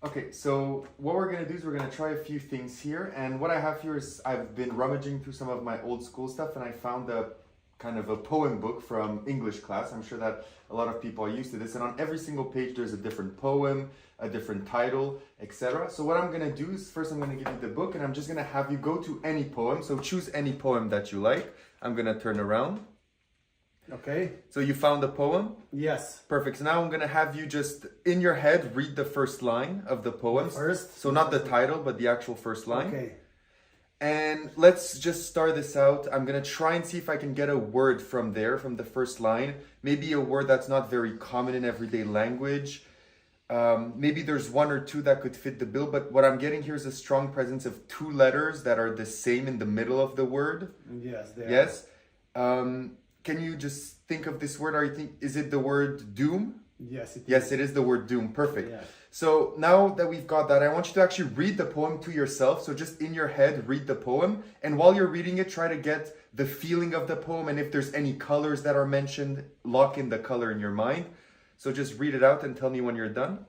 Okay, so what we're gonna do is we're gonna try a few things here, and what I have here is I've been rummaging through some of my old school stuff, and I found a kind of a poem book from English class. I'm sure that a lot of people are used to this, and on every single page there's a different poem, a different title, etc. So what I'm gonna do is first I'm gonna give you the book, and I'm just gonna have you go to any poem. So choose any poem that you like. I'm gonna turn around. Okay. So you found the poem? Yes. Perfect. So now I'm gonna have you just in your head read the first line of the poem. First? So not the title, but the actual first line. Okay. And let's just start this out. I'm gonna try and see if I can get a word from there, from the first line. Maybe a word that's not very common in everyday language. Maybe there's one or two that could fit the bill, but what I'm getting here is a strong presence of two letters that are the same in the middle of the word. Yes. Yes. Can you just think of this word? Is it the word doom? Yes. Yes, it is the word doom. Perfect. Yeah. So now that we've got that, I want you to actually read the poem to yourself. So just in your head, read the poem. And while you're reading it, try to get the feeling of the poem. And if there's any colors that are mentioned, lock in the color in your mind. So just read it out and tell me when you're done.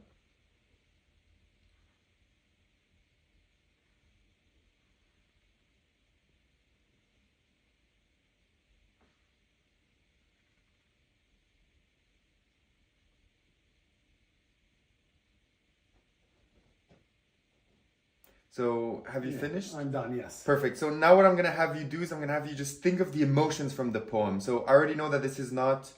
So have you finished? I'm done, yes. Perfect. So now what I'm going to have you do is I'm going to have you just think of the emotions from the poem. So I already know that this is not,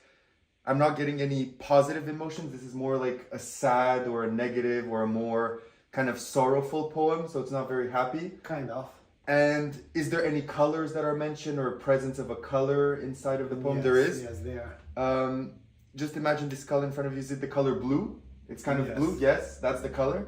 I'm not getting any positive emotions. This is more like a sad or a negative or a more kind of sorrowful poem. So it's not very happy. Kind of. And is there any colors that are mentioned or a presence of a color inside of the poem? Yes, there is. Yes, there. Just imagine this color in front of you. Is it the color blue? It's kind of Yes. blue. Yes, that's the color.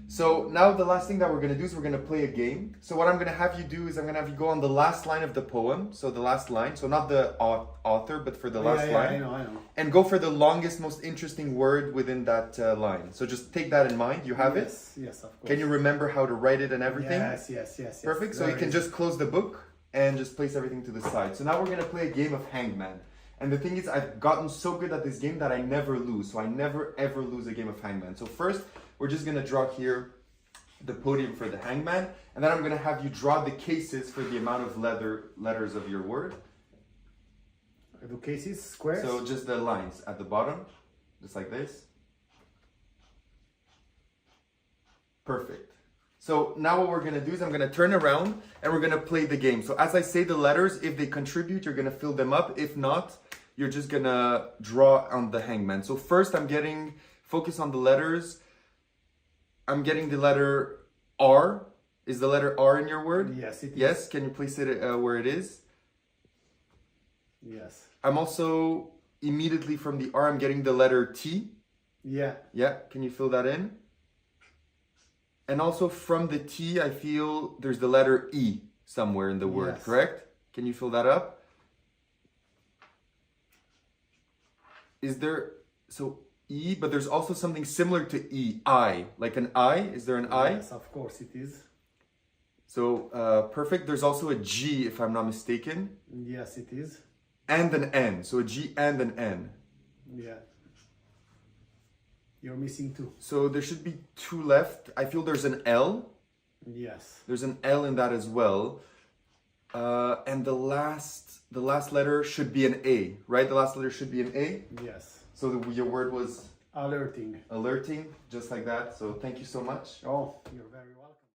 So now the last thing that we're going to do is we're going to play a game. So what I'm going to have you do is I'm going to have you go on the last line of the poem. So the last line. So not the author, but for the last line. I know. And go for the longest, most interesting word within that line. So just take that in mind. You have it? Yes, of course. Can you remember how to write it and everything? Yes. Perfect. So you can just close the book and just place everything to the side. So now we're going to play a game of Hangman. And the thing is, I've gotten so good at this game that I never lose. So I never ever lose a game of Hangman. So first, we're just going to draw here the podium for the hangman, and then I'm going to have you draw the cases for the amount of letters of your word. I do cases, squares? So just the lines at the bottom, just like this. Perfect. So now what we're going to do is I'm going to turn around and we're going to play the game. So as I say the letters, if they contribute, you're going to fill them up. If not, you're just going to draw on the hangman. So first focus on the letters. I'm getting the letter R. Is the letter R in your word? Yes, it is. Yes, can you place it where it is? Yes. I'm also immediately from the R, I'm getting the letter T. Yeah. Yeah, can you fill that in? And also from the T, I feel there's the letter E somewhere in the word, Yes. correct? Can you fill that up? Is there, so E, but there's also something similar to E, I, like an I. Is there an I? Yes, of course it is. So perfect. There's also a G, if I'm not mistaken. Yes, it is. And an N. So a G and an N. Yeah. You're missing two. So there should be two left. I feel there's an L. Yes. There's an L in that as well. And the last letter should be an A, right? The last letter should be an A. Yes. So your word was Alerting. alerting, just like that. So thank you so much. Oh, you're very welcome.